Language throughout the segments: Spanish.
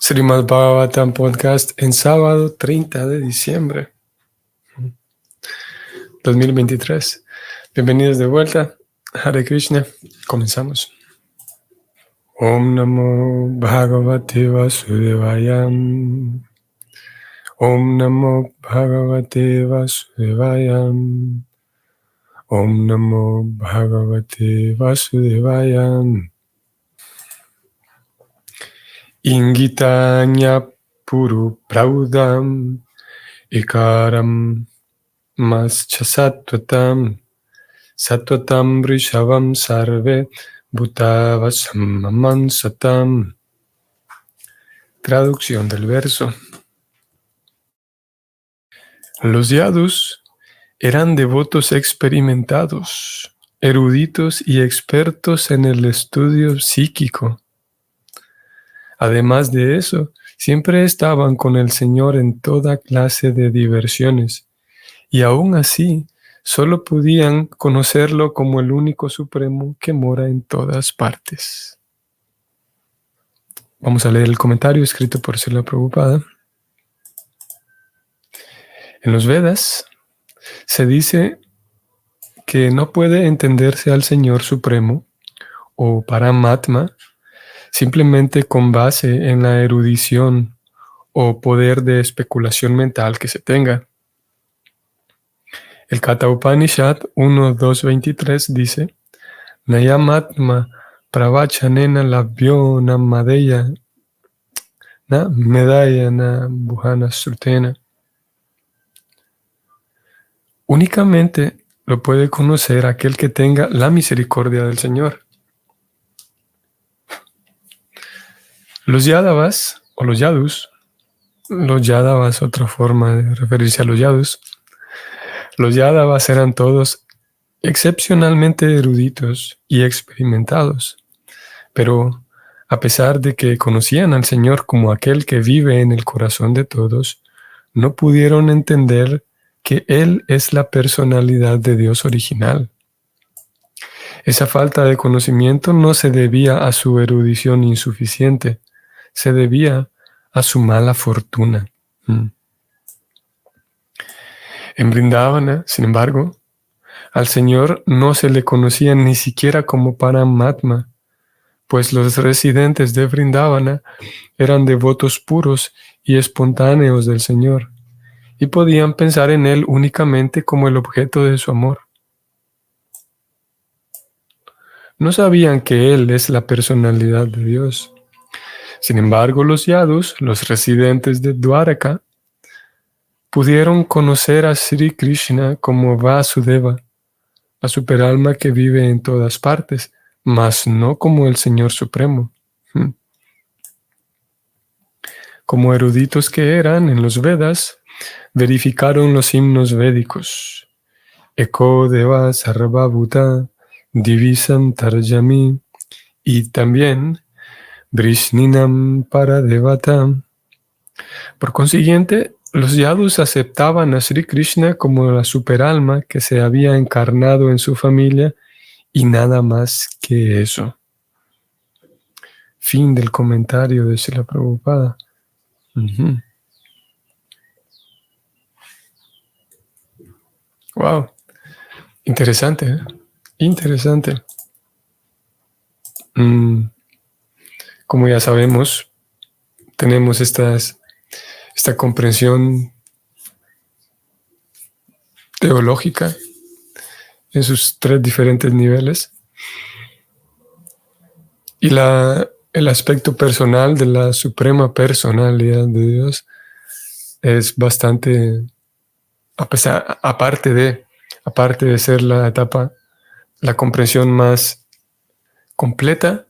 Srimad Bhagavatam Podcast en sábado 30 de diciembre 2023. Bienvenidos de vuelta. Hare Krishna. Comenzamos. Om Namo Bhagavate Vasudevaya. Om Namo Bhagavate Vasudevaya. Om Namo Bhagavate Vasudevaya. Ingitanya Puru Praudam Ikaram Maschasatvatam Satvatam Rishavam Sarve Bhutavasam Satam. Traducción del verso. Los yadus eran devotos experimentados, eruditos y expertos en el estudio psíquico. Además de eso, siempre estaban con el Señor en toda clase de diversiones, y aún así, solo podían conocerlo como el único supremo que mora en todas partes. Vamos a leer el comentario escrito por Srila Prabhupada. En los Vedas se dice que no puede entenderse al Señor Supremo o Paramatma simplemente con base en la erudición o poder de especulación mental que se tenga. El Katha Upanishad 1.2.23 dice: Nayamatma pravachanena labhyo na madeya na medaya na buhana srutena. Únicamente lo puede conocer aquel que tenga la misericordia del Señor. Los Yadavas o los Yadus, otra forma de referirse a los Yadus, los Yadavas eran todos excepcionalmente eruditos y experimentados, pero a pesar de que conocían al Señor como aquel que vive en el corazón de todos, no pudieron entender que Él es la personalidad de Dios original. Esa falta de conocimiento no se debía a su erudición insuficiente, se debía a su mala fortuna. En Vrindavana, sin embargo, al Señor no se le conocía ni siquiera como Paramatma, pues los residentes de Vrindavana eran devotos puros y espontáneos del Señor, y podían pensar en Él únicamente como el objeto de su amor. No sabían que Él es la personalidad de Dios. Sin embargo, los Yadus, los residentes de Dwaraka, pudieron conocer a Sri Krishna como Vasudeva, la superalma que vive en todas partes, mas no como el Señor Supremo. Como eruditos que eran en los Vedas, verificaron los himnos védicos. Eko Deva Sarva Bhuta Divisam Tarjami, y también Vrishninam Paradevatam. Por consiguiente, los Yadus aceptaban a Sri Krishna como la superalma que se había encarnado en su familia y nada más que eso. Fin del comentario de Srila Prabhupada. Wow, interesante, ¿eh? Interesante. Como ya sabemos, tenemos esta comprensión teológica en sus tres diferentes niveles. Y el aspecto personal de la suprema personalidad de Dios es bastante, aparte de ser la comprensión más completa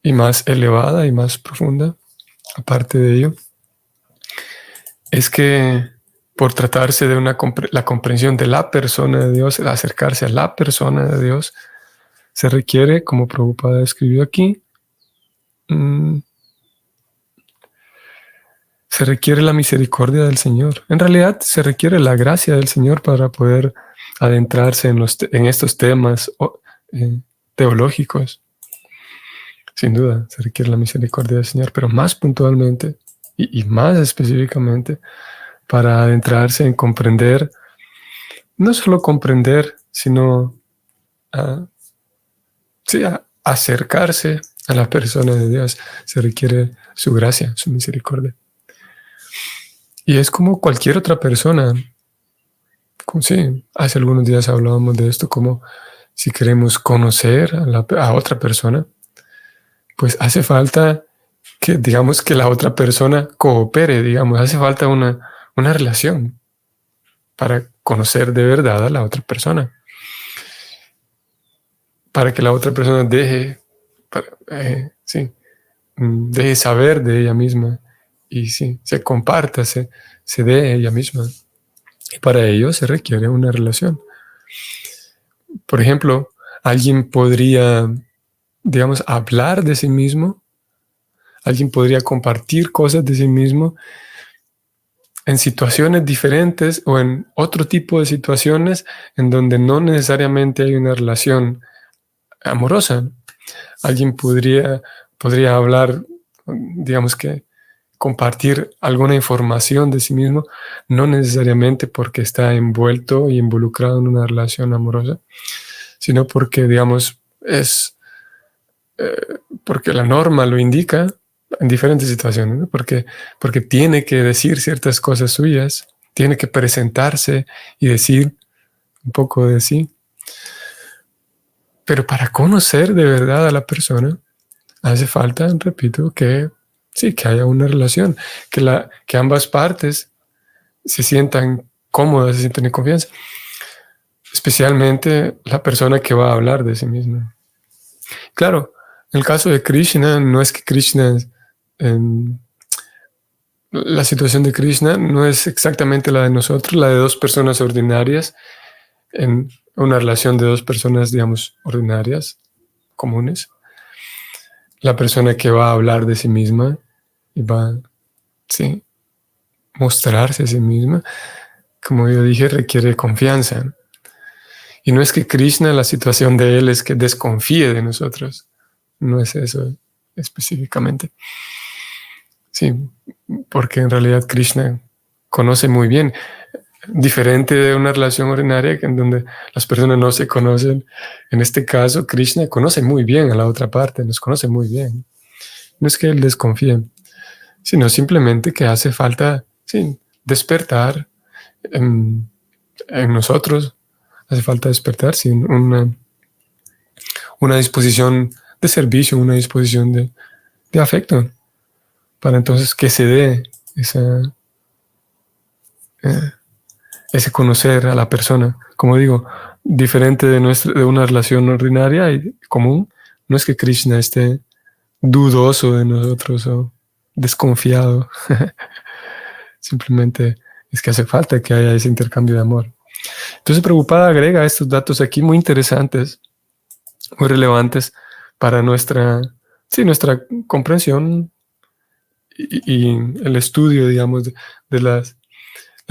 y más elevada y más profunda, aparte de ello, es que por tratarse de la comprensión de la persona de Dios, el acercarse a la persona de Dios, se requiere, como Prabhupada escribió aquí, se requiere la misericordia del Señor. En realidad, se requiere la gracia del Señor para poder adentrarse en estos temas teológicos. sin duda, se requiere la misericordia del Señor, pero más puntualmente y más específicamente para adentrarse en comprender, no solo comprender, sino acercarse a la persona de Dios. Se requiere su gracia, su misericordia. Y es como cualquier otra persona. Sí, hace algunos días hablábamos de esto, como si queremos conocer a otra persona, pues hace falta que, digamos, que la otra persona coopere, digamos, hace falta una relación para conocer de verdad a la otra persona, para que la otra persona deje saber de ella misma y se comparta, se dé ella misma. Y para ello se requiere una relación. Por ejemplo, alguien podría, digamos, hablar de sí mismo, alguien podría compartir cosas de sí mismo en situaciones diferentes o en otro tipo de situaciones en donde no necesariamente hay una relación amorosa. Alguien podría hablar, digamos que compartir alguna información de sí mismo, no necesariamente porque está envuelto y involucrado en una relación amorosa, sino porque, digamos, porque la norma lo indica en diferentes situaciones, ¿no? Porque tiene que decir ciertas cosas suyas, tiene que presentarse y decir un poco de sí. Pero para conocer de verdad a la persona, hace falta, repito, que haya una relación, que ambas partes se sientan cómodas, se sientan en confianza, especialmente la persona que va a hablar de sí misma. Claro, en el caso de Krishna, no es que la situación de Krishna no es exactamente la de nosotros, la de dos personas ordinarias, en una relación de dos personas, digamos, ordinarias, comunes. La persona que va a hablar de sí misma y va a mostrarse a sí misma, como yo dije, requiere confianza. Y no es que Krishna, la situación de él es que desconfíe de nosotros. No es eso específicamente. Sí, porque en realidad Krishna conoce muy bien, diferente de una relación ordinaria en donde las personas no se conocen. En este caso, Krishna conoce muy bien a la otra parte, nos conoce muy bien. No es que él desconfíe, sino simplemente que hace falta despertar en nosotros, hace falta despertar una disposición de servicio, una disposición de afecto, para entonces que se dé ese conocer a la persona. Como digo, diferente de una relación ordinaria y común, no es que Krishna esté dudoso de nosotros o desconfiado. Simplemente es que hace falta que haya ese intercambio de amor. Entonces, Prabhupada agrega estos datos aquí muy interesantes, muy relevantes para nuestra comprensión y el estudio, digamos, de las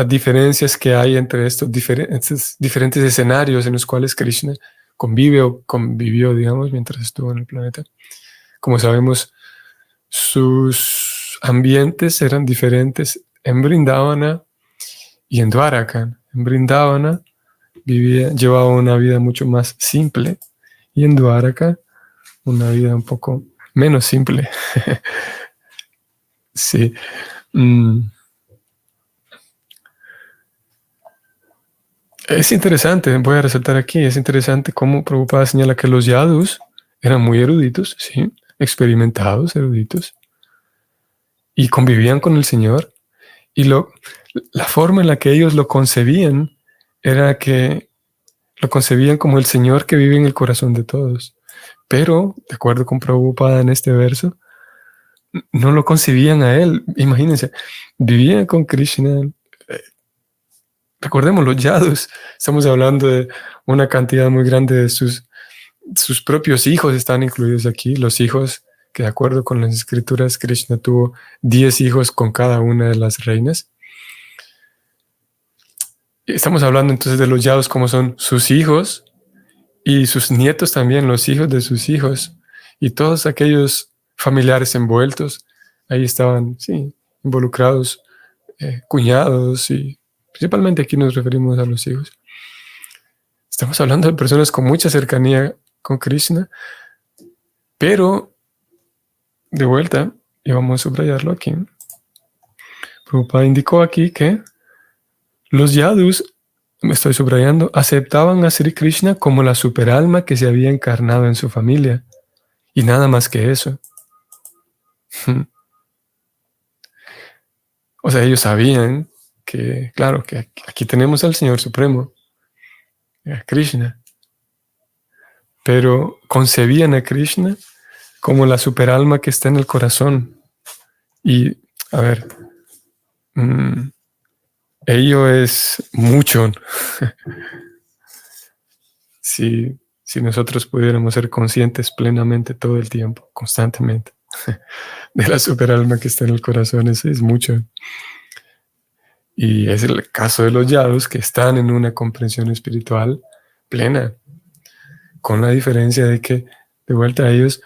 diferencias que hay entre estos diferentes escenarios en los cuales Krishna convive o convivió, digamos, mientras estuvo en el planeta. Como sabemos, sus ambientes eran diferentes en Vrindavana y en Dwaraka. En Vrindavana llevaba una vida mucho más simple y en Dwaraka una vida un poco menos simple. Sí. Es interesante, voy a resaltar aquí, es interesante cómo Prabhupada señala que los yadus eran muy eruditos, sí, experimentados, eruditos, y convivían con el Señor, y la forma en la que ellos lo concebían era que lo concebían como el Señor que vive en el corazón de todos. Pero, de acuerdo con Prabhupada en este verso, no lo concebían a él. Imagínense, vivían con Krishna. Recordemos los yadus, estamos hablando de una cantidad muy grande de sus propios hijos están incluidos aquí, los hijos que de acuerdo con las escrituras Krishna tuvo 10 hijos con cada una de las reinas. Estamos hablando entonces de los yadus como son sus hijos y sus nietos también, los hijos de sus hijos. y todos aquellos familiares envueltos, ahí estaban, sí, involucrados, cuñados, y principalmente aquí nos referimos a los hijos. Estamos hablando de personas con mucha cercanía con Krishna, pero de vuelta, y vamos a subrayarlo aquí, Prabhupada indicó aquí que los yadus, me estoy subrayando, aceptaban a Sri Krishna como la superalma que se había encarnado en su familia, y nada más que eso. O sea, ellos sabían que, claro, que aquí tenemos al Señor Supremo, a Krishna, pero concebían a Krishna como la superalma que está en el corazón. Y, a ver, ello es mucho. Si nosotros pudiéramos ser conscientes plenamente todo el tiempo, constantemente, de la superalma que está en el corazón, eso es mucho. Y es el caso de los yadus que están en una comprensión espiritual plena, con la diferencia de que, de vuelta a ellos,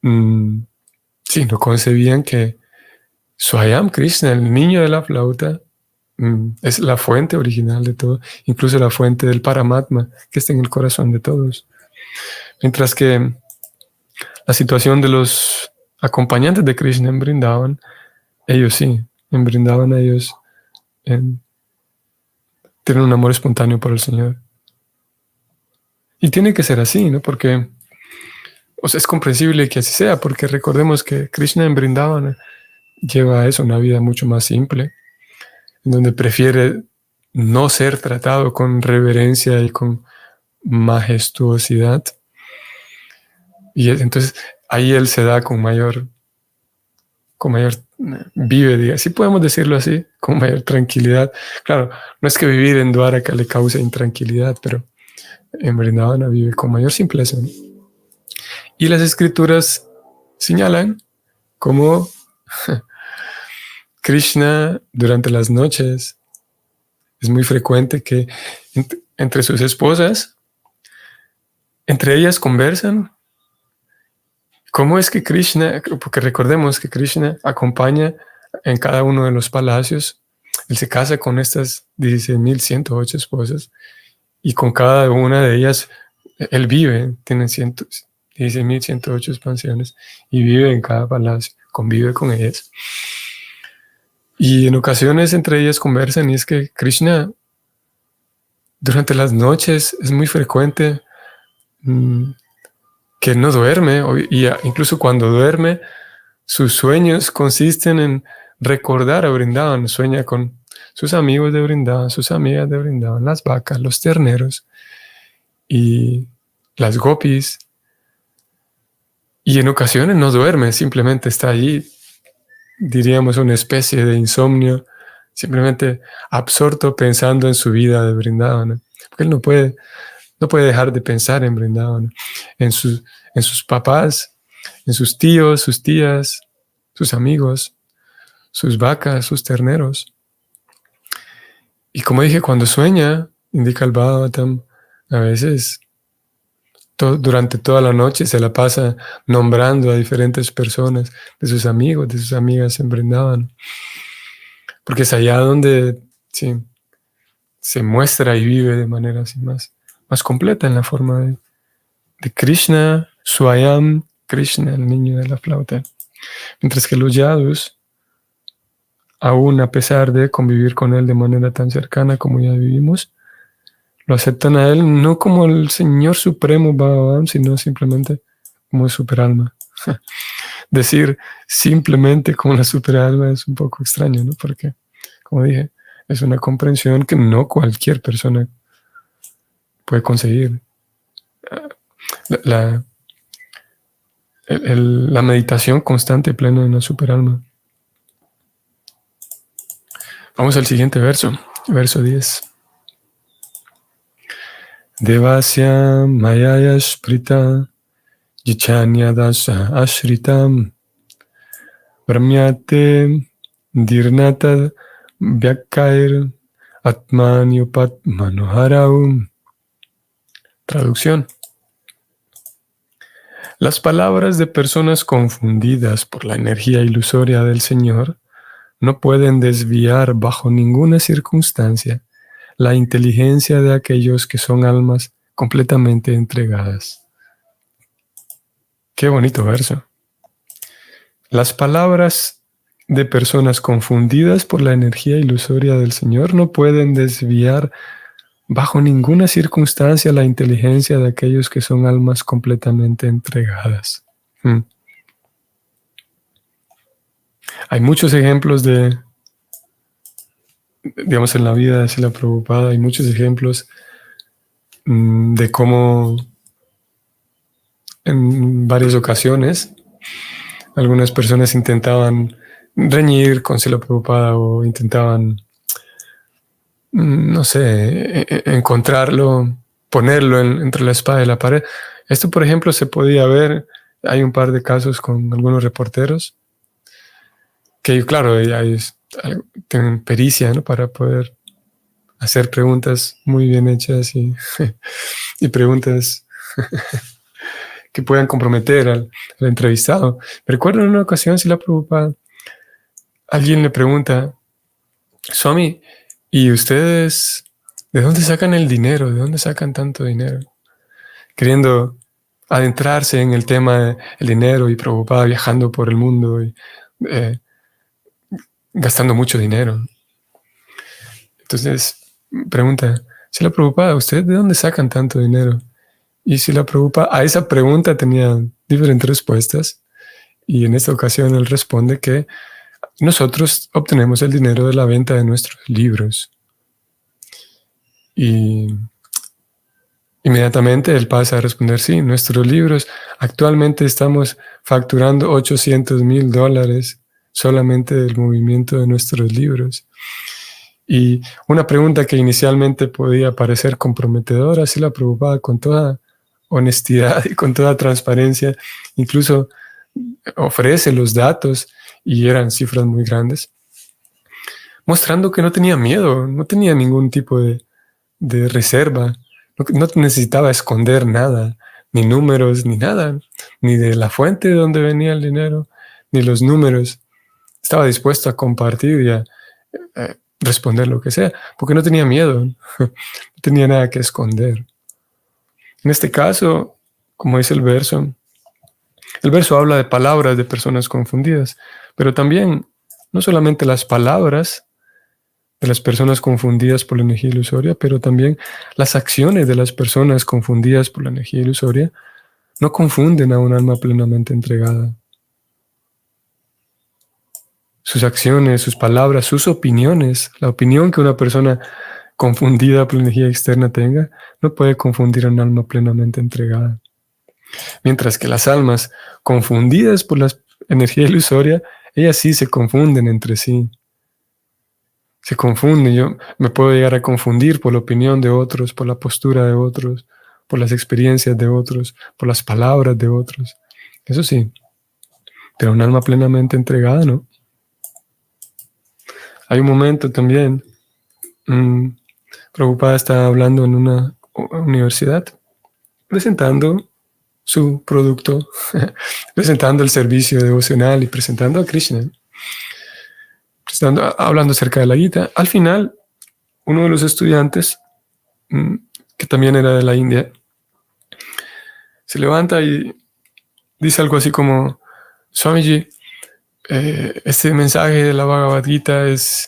sí, no concebían que Swayam Krishna, el niño de la flauta, es la fuente original de todo, incluso la fuente del Paramatma que está en el corazón de todos. Mientras que la situación de los acompañantes de Krishna en Vrindavan, ellos sí, en Vrindavan ellos tienen un amor espontáneo por el Señor. Y tiene que ser así, ¿no? Porque, o sea, es comprensible que así sea, porque recordemos que Krishna en Vrindavan lleva a eso, una vida mucho más simple, en donde prefiere no ser tratado con reverencia y con majestuosidad. Y entonces ahí él se da con mayor vive, si podemos decirlo así, con mayor tranquilidad. Claro, no es que vivir en Dwaraka le cause intranquilidad, pero en Vrindavana vive con mayor simpleza, ¿no? Y las escrituras señalan cómo Krishna durante las noches es muy frecuente que entre sus esposas, entre ellas conversan. ¿Cómo es que Krishna, porque recordemos que Krishna acompaña en cada uno de los palacios, él se casa con estas 16.108 esposas y con cada una de ellas él vive, tiene 16.108 expansiones y vive en cada palacio, convive con ellas. Y en ocasiones entre ellas conversan y es que Krishna durante las noches es muy frecuente que no duerme, y incluso cuando duerme, sus sueños consisten en recordar a Vrindavan, sueña con sus amigos de Vrindavan, sus amigas de Vrindavan, las vacas, los terneros y las gopis. Y en ocasiones no duerme, simplemente está allí, diríamos una especie de insomnio, simplemente absorto pensando en su vida de Vrindavan, porque él no puede dejar de pensar en Vrindavan, en sus papás, en sus tíos, sus tías, sus amigos, sus vacas, sus terneros. Y como dije, cuando sueña, indica el Bhagavatam, a veces durante toda la noche se la pasa nombrando a diferentes personas, de sus amigos, de sus amigas en Vrindavan. Porque es allá donde sí, se muestra y vive de manera así más completa en la forma de Krishna, Swayam Krishna, el niño de la flauta. Mientras que los yadus, aún a pesar de convivir con él de manera tan cercana como ya vivimos, lo aceptan a él no como el Señor Supremo Bhagavan, sino simplemente como superalma. Decir simplemente como la superalma es un poco extraño, ¿no? Porque, como dije, es una comprensión que no cualquier persona puede conseguir. La meditación constante y plena en la superalma. Vamos al siguiente verso, verso 10. Devasya mayaya sprita jichanya dasa ashritam brahmyate dirnata vyakair atmanyupat manoharaum. Traducción. Las palabras de personas confundidas por la energía ilusoria del Señor no pueden desviar bajo ninguna circunstancia la inteligencia de aquellos que son almas completamente entregadas. Qué bonito verso. Las palabras de personas confundidas por la energía ilusoria del Señor no pueden desviar bajo ninguna circunstancia la inteligencia de aquellos que son almas completamente entregadas. Hay muchos ejemplos digamos, en la vida de Srila Prabhupada, hay muchos ejemplos de cómo en varias ocasiones algunas personas intentaban reñir con Srila Prabhupada o intentaban, no sé, encontrarlo, ponerlo entre la espada y la pared. Esto, por ejemplo, se podía ver, hay un par de casos con algunos reporteros que, claro, tienen pericia, ¿no?, para poder hacer preguntas muy bien hechas y preguntas que puedan comprometer al entrevistado. Me recuerdo en una ocasión, Srila Prabhupada, alguien le pregunta: Swami, ¿y ustedes de dónde sacan el dinero? ¿De dónde sacan tanto dinero? Queriendo adentrarse en el tema del dinero, y Prabhupada viajando por el mundo y gastando mucho dinero. Entonces pregunta: Srila Prabhupada, ¿ustedes de dónde sacan tanto dinero? Y Srila Prabhupada a esa pregunta tenía diferentes respuestas, y en esta ocasión él responde que nosotros obtenemos el dinero de la venta de nuestros libros. Y inmediatamente él pasa a responder: sí, nuestros libros, actualmente estamos facturando $800,000 solamente del movimiento de nuestros libros. Y una pregunta que inicialmente podía parecer comprometedora, Srila Prabhupada, con toda honestidad y con toda transparencia, incluso ofrece los datos, y eran cifras muy grandes, mostrando que no tenía miedo, no tenía ningún tipo de reserva, no necesitaba esconder nada, ni números, ni nada, ni de la fuente de donde venía el dinero, ni los números. Estaba dispuesto a compartir y a responder lo que sea, porque no tenía miedo, no tenía nada que esconder. En este caso, como dice el verso habla de palabras de personas confundidas, pero también no solamente las palabras de las personas confundidas por la energía ilusoria, pero también las acciones de las personas confundidas por la energía ilusoria no confunden a un alma plenamente entregada. Sus acciones, sus palabras, sus opiniones, la opinión que una persona confundida por la energía externa tenga, no puede confundir a un alma plenamente entregada. Mientras que las almas confundidas por la energía ilusoria, ellas sí se confunden entre sí. Se confunden. Yo me puedo llegar a confundir por la opinión de otros, por la postura de otros, por las experiencias de otros, por las palabras de otros. Eso sí. Pero un alma plenamente entregada, ¿no? Hay un momento también, Prabhupada está hablando en una universidad, presentando su producto, presentando el servicio devocional y presentando a Krishna, hablando acerca de la Gita. Al final, uno de los estudiantes, que también era de la India, se levanta y dice algo así como: Swamiji, este mensaje de la Bhagavad Gita es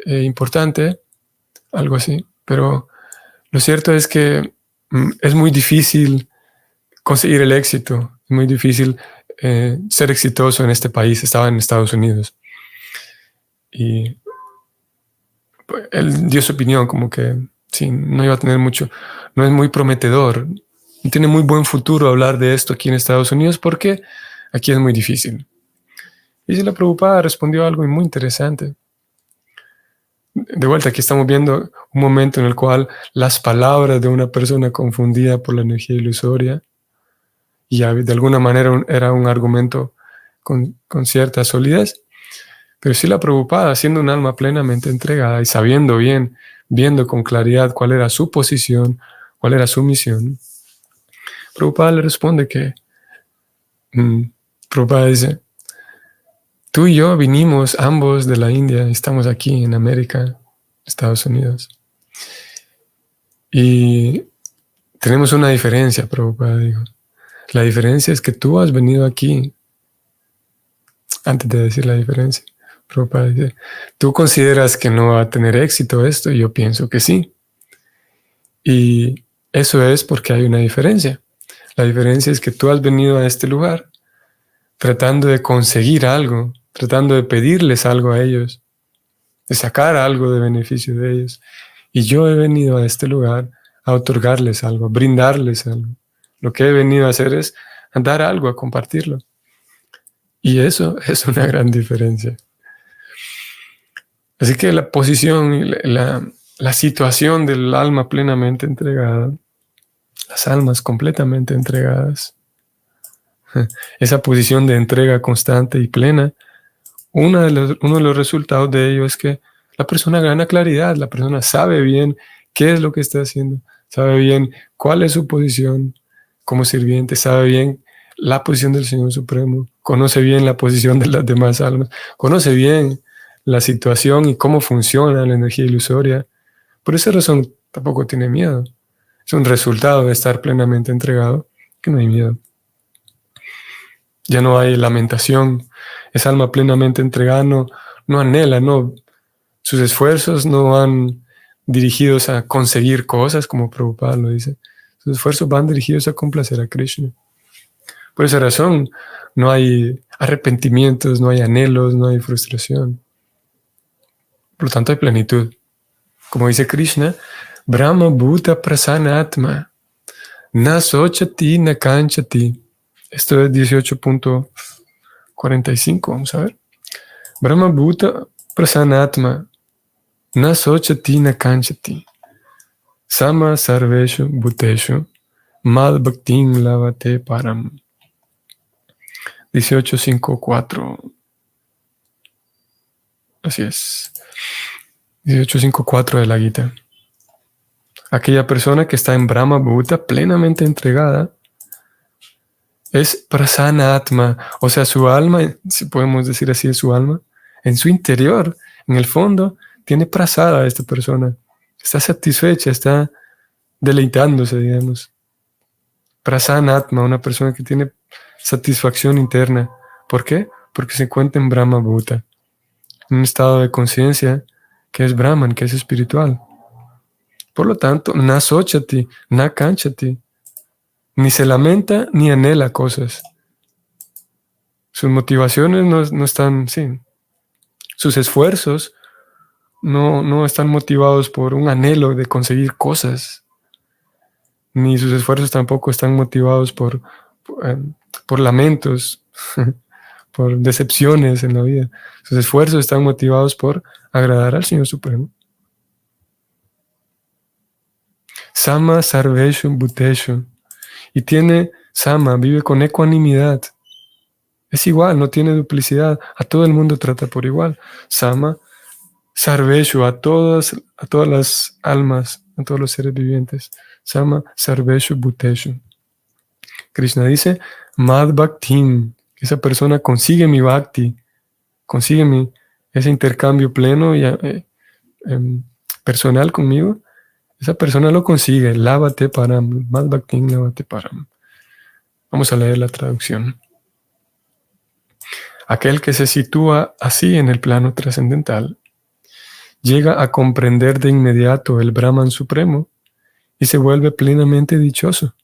importante, algo así, pero lo cierto es que es muy difícil conseguir el éxito, es muy difícil ser exitoso en este país. Estaba en Estados Unidos. Y él dio su opinión, como que sí, no iba a tener mucho, no es muy prometedor, no tiene muy buen futuro hablar de esto aquí en Estados Unidos, porque aquí es muy difícil. Y Srila Prabhupada respondió algo muy interesante. De vuelta, aquí estamos viendo un momento en el cual las palabras de una persona confundida por la energía ilusoria, y de alguna manera era un argumento con cierta solidez, pero Srila Prabhupada, siendo un alma plenamente entregada y sabiendo bien, viendo con claridad cuál era su posición, cuál era su misión, Prabhupada le responde que Prabhupada dice, tú y yo vinimos ambos de la India, estamos aquí en América, Estados Unidos. Y tenemos una diferencia, Prabhupada dijo. La diferencia es que tú has venido aquí, antes de decir la diferencia, Prabhupada dice, tú consideras que no va a tener éxito esto, y yo pienso que sí. Y eso es porque hay una diferencia. La diferencia es que tú has venido a este lugar tratando de conseguir algo, tratando de pedirles algo a ellos, de sacar algo de beneficio de ellos. Y yo he venido a este lugar a otorgarles algo, a brindarles algo. Lo que he venido a hacer es a dar algo, a compartirlo. Y eso es una gran diferencia. Así que la posición, la situación del alma plenamente entregada, las almas completamente entregadas, esa posición de entrega constante y plena, uno de los resultados de ello es que la persona gana claridad, la persona sabe bien qué es lo que está haciendo, sabe bien cuál es su posición como sirviente, sabe bien la posición del Señor Supremo, conoce bien la posición de las demás almas, conoce bien la situación y cómo funciona la energía ilusoria. Por esa razón tampoco tiene miedo. Es un resultado de estar plenamente entregado que no hay miedo. Ya no hay lamentación. Esa alma plenamente entregada no anhela, sus esfuerzos no van dirigidos a conseguir cosas, como Prabhupada lo dice. Sus esfuerzos van dirigidos a complacer a Krishna. Por esa razón, no hay arrepentimientos, no hay anhelos, no hay frustración. Por lo tanto, hay plenitud. Como dice Krishna, Brahma Bhuta Prasanna Atma, na sochati na kanchati. Esto es 18.45, vamos a ver. Brahma Bhuta Prasanna Atma, na sochati na kanchati. Sama sarveshu bhuteshu, mad bhaktim lavate param. 18.5.4. Así es. 18.5.4 de la Gita. Aquella persona que está en Brahma Bhuta plenamente entregada es Prasanna Atma, o sea, su alma, si podemos decir así, es su alma, en su interior, en el fondo, tiene prasada a esta persona. Está satisfecha, está deleitándose, digamos. Prasanna Atma, una persona que tiene satisfacción interna. ¿Por qué? Porque se encuentra en Brahma Bhuta, en un estado de conciencia que es Brahman, que es espiritual. Por lo tanto, na sochati, na kanchati, ni se lamenta ni anhela cosas. Sus motivaciones no están, sí, sus esfuerzos no están motivados por un anhelo de conseguir cosas, ni sus esfuerzos tampoco están motivados por lamentos, por decepciones en la vida. Sus esfuerzos están motivados por agradar al Señor Supremo. Sama sarveshu bhuteshu. Y tiene sama, vive con ecuanimidad. Es igual, no tiene duplicidad. A todo el mundo trata por igual. Sama sarveshu, a todas las almas, a todos los seres vivientes. Sama sarveshu bhuteshu. Krishna dice, mad bhaktim. Esa persona consigue mi bhakti, consigue ese intercambio pleno y personal conmigo. Esa persona lo consigue. Lávate param. Mad bhaktim lávate param. Vamos a leer la traducción. Aquel que se sitúa así en el plano trascendental llega a comprender de inmediato el Brahman supremo y se vuelve plenamente dichoso.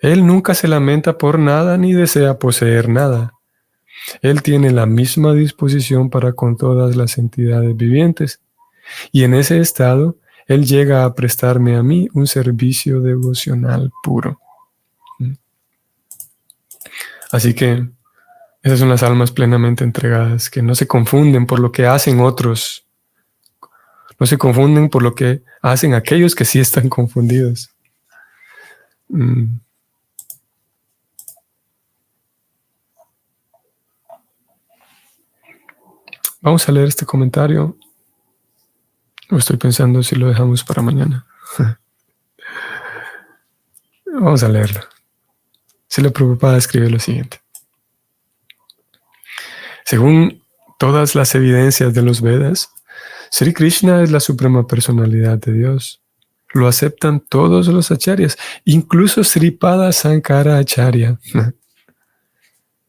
Él nunca se lamenta por nada ni desea poseer nada. Él tiene la misma disposición para con todas las entidades vivientes y en ese estado él llega a prestarme a mí un servicio devocional puro. Así que esas son las almas plenamente entregadas, que no se confunden por lo que hacen otros. No se confunden por lo que hacen aquellos que sí están confundidos. Vamos a leer este comentario. Estoy pensando si lo dejamos para mañana. Vamos a leerlo. Srila Prabhupada escribe lo siguiente. Según todas las evidencias de los Vedas, Sri Krishna es la suprema personalidad de Dios. Lo aceptan todos los acharyas, incluso Sripada Sankaracharya.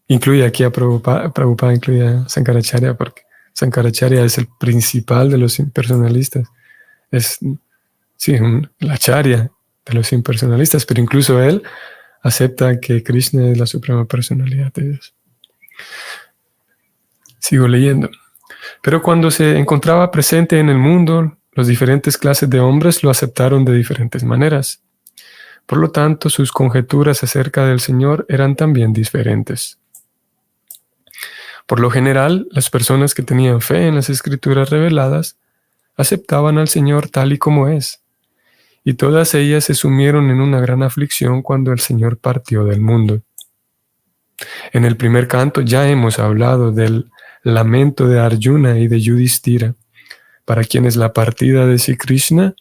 Incluye aquí a Prabhupada incluye a Sankaracharya porque Sankaracharya es el principal de los impersonalistas. Es, sí, el acharya de los impersonalistas, pero incluso él acepta que Krishna es la suprema personalidad de Dios. Sigo leyendo. Pero cuando se encontraba presente en el mundo, las diferentes clases de hombres lo aceptaron de diferentes maneras. Por lo tanto, sus conjeturas acerca del Señor eran también diferentes. Por lo general, las personas que tenían fe en las escrituras reveladas aceptaban al Señor tal y como es, y todas ellas se sumieron en una gran aflicción cuando el Señor partió del mundo. En el primer canto ya hemos hablado del lamento de Arjuna y de Yudhishthira, para quienes la partida de Sri Krishna,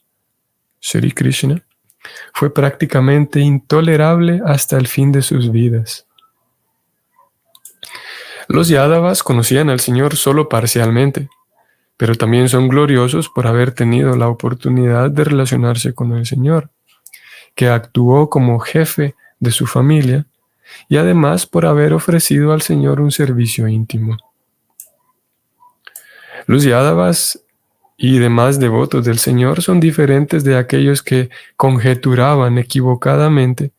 fue prácticamente intolerable hasta el fin de sus vidas. Los Yadavas conocían al Señor solo parcialmente, pero también son gloriosos por haber tenido la oportunidad de relacionarse con el Señor, que actuó como jefe de su familia y además por haber ofrecido al Señor un servicio íntimo. Los Yadavas y demás devotos del Señor son diferentes de aquellos que conjeturaban equivocadamente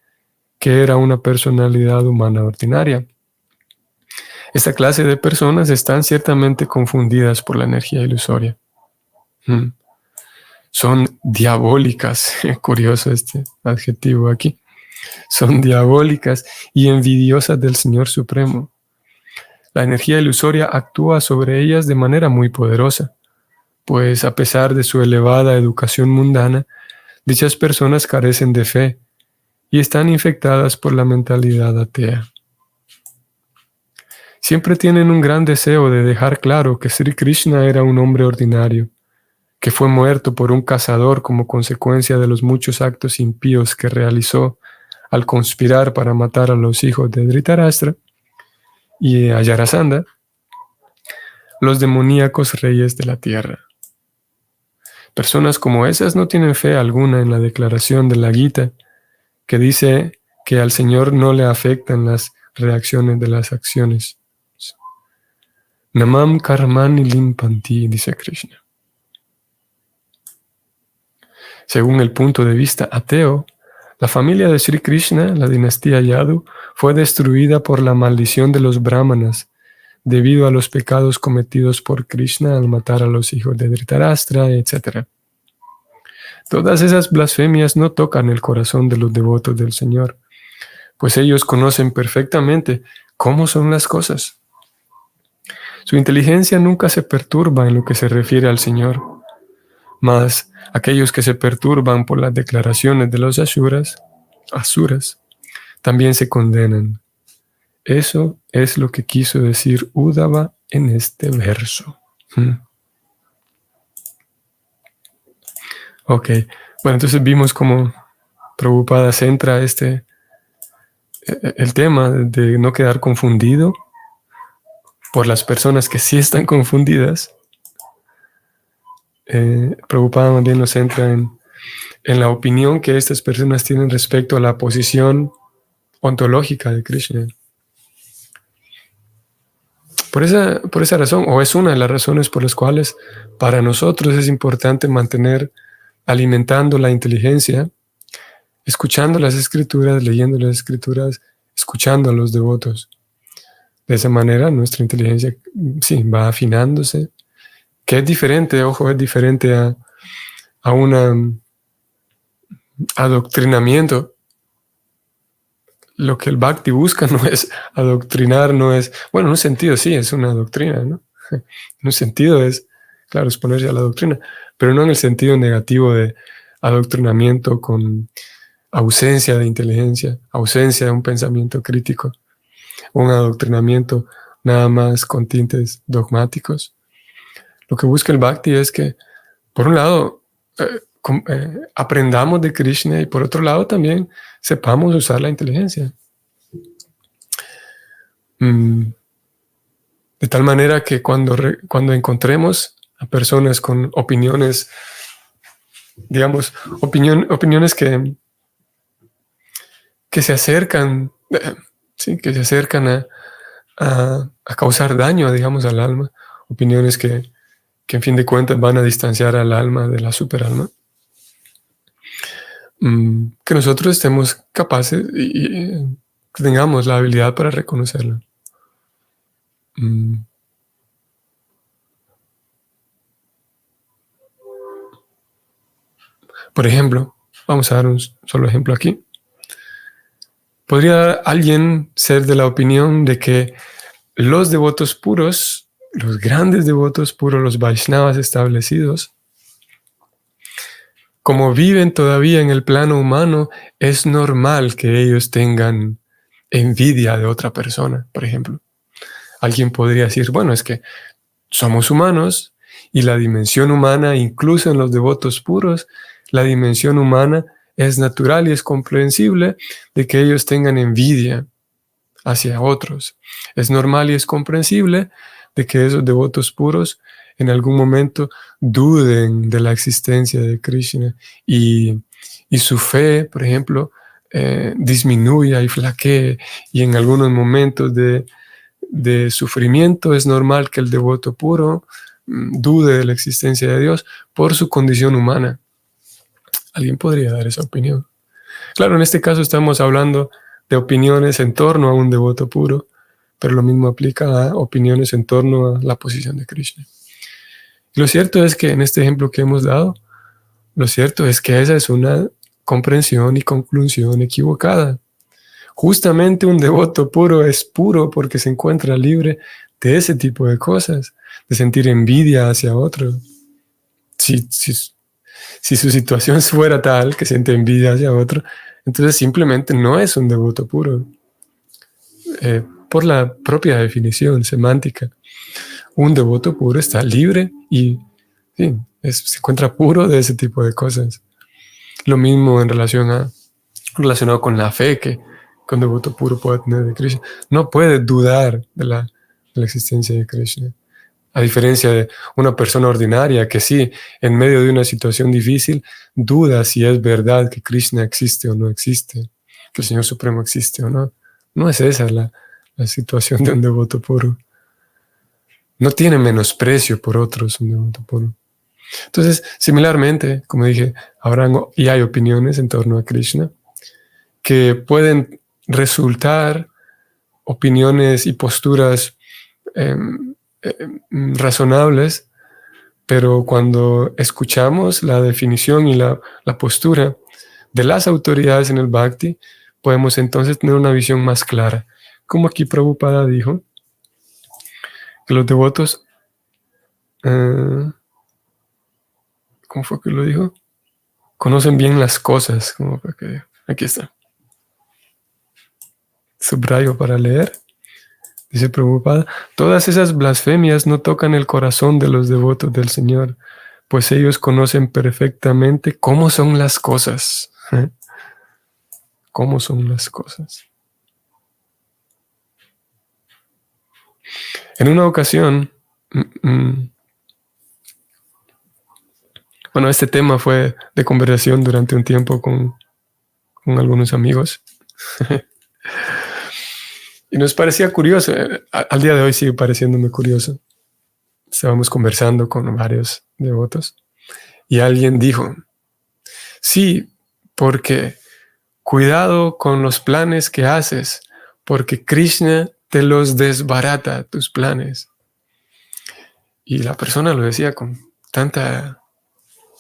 que era una personalidad humana ordinaria. Esta clase de personas están ciertamente confundidas por la energía ilusoria. Son diabólicas, curioso este adjetivo aquí. Son diabólicas y envidiosas del Señor Supremo. La energía ilusoria actúa sobre ellas de manera muy poderosa, pues a pesar de su elevada educación mundana, dichas personas carecen de fe y están infectadas por la mentalidad atea. Siempre tienen un gran deseo de dejar claro que Sri Krishna era un hombre ordinario, que fue muerto por un cazador como consecuencia de los muchos actos impíos que realizó al conspirar para matar a los hijos de Dhritarashtra y a Jarasandha, los demoníacos reyes de la tierra. Personas como esas no tienen fe alguna en la declaración de la Gita, que dice que al Señor no le afectan las reacciones de las acciones. Namam karmani limpanti, dice Krishna. Según el punto de vista ateo, la familia de Sri Krishna, la dinastía Yadu, fue destruida por la maldición de los brahmanas, debido a los pecados cometidos por Krishna al matar a los hijos de Dhritarashtra, etc. Todas esas blasfemias no tocan el corazón de los devotos del Señor, pues ellos conocen perfectamente cómo son las cosas. Su inteligencia nunca se perturba en lo que se refiere al Señor, mas aquellos que se perturban por las declaraciones de los asuras, también se condenan. Eso es lo que quiso decir Uddhava en este verso. Ok, bueno, entonces vimos cómo Prabhupada centra el tema de no quedar confundido por las personas que sí están confundidas. Prabhupada también nos centra en la opinión que estas personas tienen respecto a la posición ontológica de Krishna. Por esa razón, o es una de las razones por las cuales para nosotros es importante mantener alimentando la inteligencia, escuchando las escrituras, leyendo las escrituras, escuchando a los devotos. De esa manera nuestra inteligencia sí va afinándose, que es diferente, ojo, es diferente a un adoctrinamiento. Lo que el Bhakti busca no es adoctrinar, no es, bueno, en un sentido sí, es una doctrina, ¿no? En un sentido es, claro, exponerse a la doctrina, pero no en el sentido negativo de adoctrinamiento con ausencia de inteligencia, ausencia de un pensamiento crítico, un adoctrinamiento nada más con tintes dogmáticos. Lo que busca el Bhakti es que, por un lado, aprendamos de Krishna y por otro lado también sepamos usar la inteligencia. Mm, de tal manera que cuando encontremos a personas con opiniones, digamos, opiniones que se acercan, sí, que se acercan a causar daño, digamos, al alma, opiniones que en fin de cuentas van a distanciar al alma de la superalma, que nosotros estemos capaces y que tengamos la habilidad para reconocerla. Por ejemplo, vamos a dar un solo ejemplo aquí. ¿Podría alguien ser de la opinión de que los devotos puros, los grandes devotos puros, los Vaishnavas establecidos, como viven todavía en el plano humano, es normal que ellos tengan envidia de otra persona, por ejemplo? Alguien podría decir, bueno, es que somos humanos y la dimensión humana, incluso en los devotos puros, la dimensión humana es natural y es comprensible de que ellos tengan envidia hacia otros. Es normal y es comprensible de que esos devotos puros en algún momento duden de la existencia de Krishna y su fe, por ejemplo, disminuya y flaquee, y en algunos momentos de sufrimiento es normal que el devoto puro dude de la existencia de Dios por su condición humana. Alguien podría dar esa opinión. Claro, en este caso estamos hablando de opiniones en torno a un devoto puro, pero lo mismo aplica a opiniones en torno a la posición de Krishna. Y lo cierto es que en este ejemplo que hemos dado, lo cierto es que esa es una comprensión y conclusión equivocada. Justamente un devoto puro es puro porque se encuentra libre de ese tipo de cosas, de sentir envidia hacia otro. Si su situación fuera tal que siente envidia hacia otro, entonces simplemente no es un devoto puro. Por la propia definición semántica, un devoto puro está libre y sí, se encuentra puro de ese tipo de cosas. Lo mismo relacionado con la fe que un devoto puro puede tener de Krishna. No puede dudar de la existencia de Krishna. A diferencia de una persona ordinaria que sí, en medio de una situación difícil, duda si es verdad que Krishna existe o no existe, que el Señor Supremo existe o no. No es esa la situación de un devoto puro. No tiene menosprecio por otros un devoto puro. Entonces, similarmente, como dije, hay opiniones en torno a Krishna que pueden resultar opiniones y posturas razonables, pero cuando escuchamos la definición y la postura de las autoridades en el Bhakti, podemos entonces tener una visión más clara. Como aquí Prabhupada dijo, que los devotos, ¿cómo fue que lo dijo? Conocen bien las cosas. ¿Cómo fue que dijo? Aquí está. Subrayo para leer. Dice Prabhupada, todas esas blasfemias no tocan el corazón de los devotos del Señor, pues ellos conocen perfectamente cómo son las cosas. ¿Cómo son las cosas? En una ocasión, bueno, este tema fue de conversación durante un tiempo con algunos amigos. Y nos parecía curioso, al día de hoy sigue pareciéndome curioso. Estábamos conversando con varios devotos y alguien dijo, sí, porque cuidado con los planes que haces, porque Krishna te los desbarata, tus planes. Y la persona lo decía con tanta,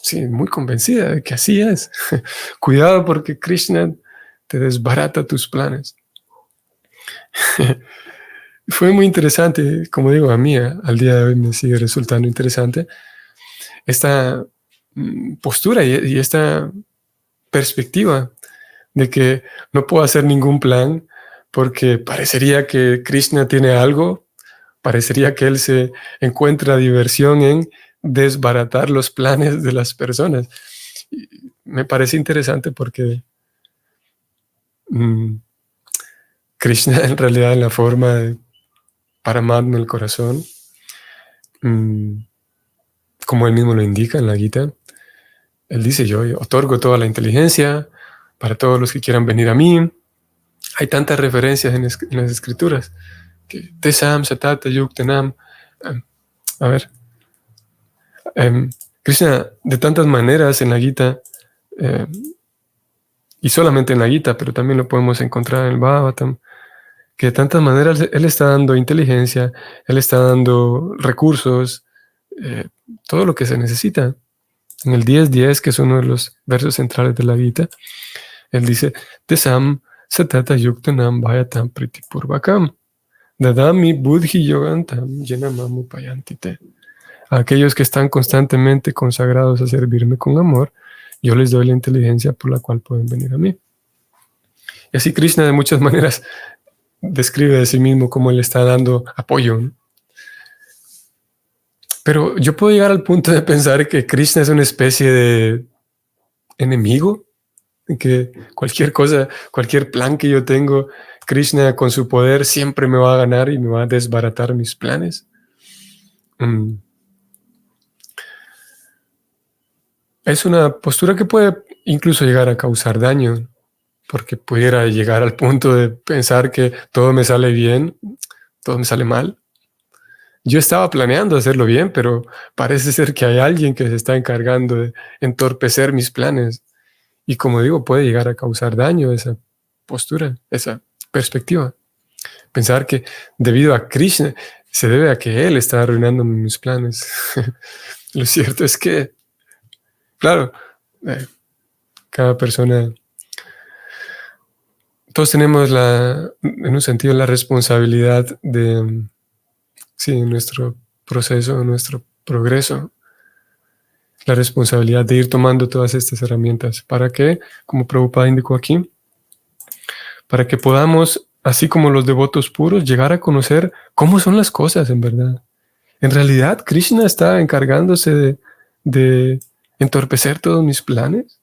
sí, muy convencida de que así es. Cuidado porque Krishna te desbarata tus planes. Fue muy interesante, como digo, a mí al día de hoy me sigue resultando interesante esta postura y esta perspectiva de que no puedo hacer ningún plan porque parecería que Krishna tiene algo, parecería que él se encuentra diversión en desbaratar los planes de las personas. Y me parece interesante porque Krishna en realidad en la forma Paramatma, el corazón, como él mismo lo indica en la Gita. Él dice, yo otorgo toda la inteligencia para todos los que quieran venir a mí. Hay tantas referencias en las escrituras. Que Tesam, Satata, Yuktanam. A ver. Krishna, de tantas maneras en la Gita, y solamente en la Gita, pero también lo podemos encontrar en el Bhagavatam, que de tantas maneras él está dando inteligencia, él está dando recursos, todo lo que se necesita. En el 10.10, que es uno de los versos centrales de la Gita, él dice, Tesam satata yuktanam bhayatam pritipurvakam dadami buddhi yogantam yenamam upayantite. A aquellos que están constantemente consagrados a servirme con amor, yo les doy la inteligencia por la cual pueden venir a mí. Y así Krishna de muchas maneras describe de sí mismo cómo él está dando apoyo, ¿no? Pero yo puedo llegar al punto de pensar que Krishna es una especie de enemigo, que cualquier cosa, cualquier plan que yo tengo, Krishna con su poder siempre me va a ganar y me va a desbaratar mis planes. Es una postura que puede incluso llegar a causar daño, porque pudiera llegar al punto de pensar que todo me sale bien, todo me sale mal. Yo estaba planeando hacerlo bien, pero parece ser que hay alguien que se está encargando de entorpecer mis planes. Y como digo, puede llegar a causar daño esa postura, esa perspectiva. Pensar que debido a Krishna se debe a que él está arruinando mis planes. Lo cierto es que, claro, cada persona, todos tenemos en un sentido la responsabilidad de nuestro proceso, nuestro progreso, la responsabilidad de ir tomando todas estas herramientas. ¿Para qué? Como Prabhupada indicó aquí, para que podamos, así como los devotos puros, llegar a conocer cómo son las cosas en verdad. En realidad, Krishna está encargándose de entorpecer todos mis planes.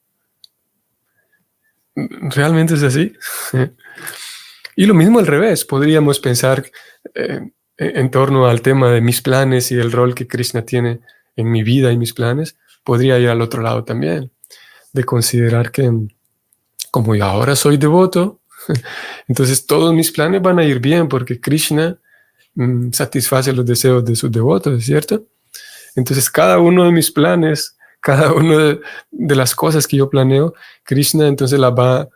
¿Realmente es así? Y lo mismo al revés. Podríamos pensar en torno al tema de mis planes y el rol que Krishna tiene en mi vida y mis planes. Podría ir al otro lado también, de considerar que como yo ahora soy devoto, entonces todos mis planes van a ir bien porque Krishna satisface los deseos de sus devotos, ¿cierto? Entonces cada uno de mis planes, cada una de las cosas que yo planeo, Krishna entonces las va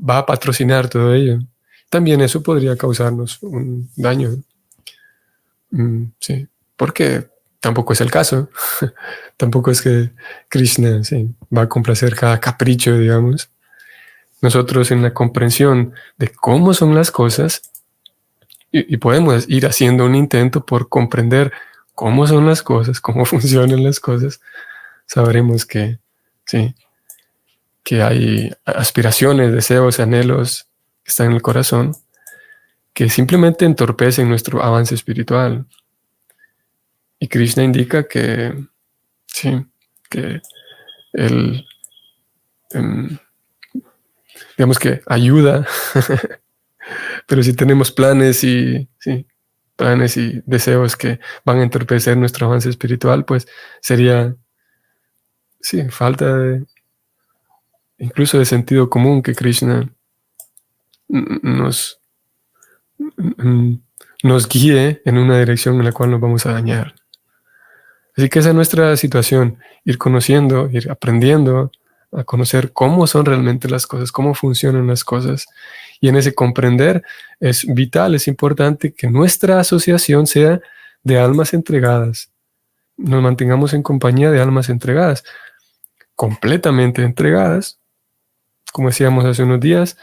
a patrocinar todo ello. También eso podría causarnos un daño. Sí, porque tampoco es el caso. Tampoco es que Krishna va a complacer cada capricho, digamos. Nosotros en la comprensión de cómo son las cosas y podemos ir haciendo un intento por comprender cómo son las cosas, cómo funcionan las cosas, sabremos que hay aspiraciones, deseos, anhelos que están en el corazón que simplemente entorpecen nuestro avance espiritual. Y Krishna indica que él, digamos que ayuda, pero si tenemos planes y deseos que van a entorpecer nuestro avance espiritual, pues sería falta incluso de sentido común que Krishna nos guíe en una dirección en la cual nos vamos a dañar. Así que esa es nuestra situación, ir conociendo, ir aprendiendo a conocer cómo son realmente las cosas, cómo funcionan las cosas. Y en ese comprender es vital, es importante que nuestra asociación sea de almas entregadas. Nos mantengamos en compañía de almas entregadas, completamente entregadas. Como decíamos hace unos días,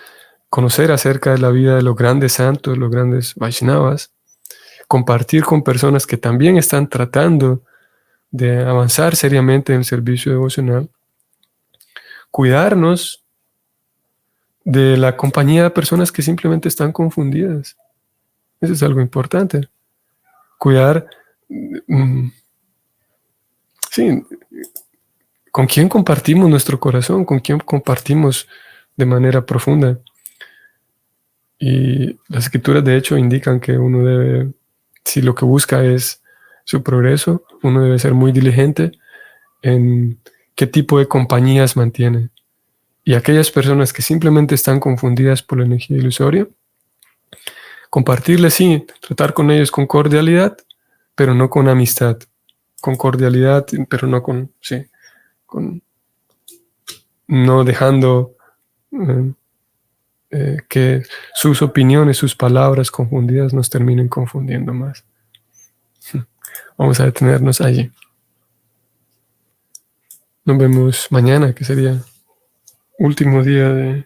conocer acerca de la vida de los grandes santos, los grandes Vaishnavas, compartir con personas que también están tratando de avanzar seriamente en el servicio devocional, cuidarnos de la compañía de personas que simplemente están confundidas. Eso es algo importante. Cuidar, con quién compartimos nuestro corazón, con quién compartimos de manera profunda. Y las escrituras de hecho indican que uno debe Si lo que busca es su progreso, uno debe ser muy diligente en qué tipo de compañías mantiene. Y aquellas personas que simplemente están confundidas por la energía ilusoria, compartirles, sí, tratar con ellos con cordialidad, pero no con amistad. Con cordialidad, pero no con, sí, con no dejando que sus opiniones, sus palabras confundidas nos terminen confundiendo más. Vamos a detenernos allí. Nos vemos mañana, que sería último día de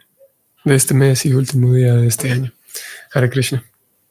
este mes y último día de este año. Hare Krishna.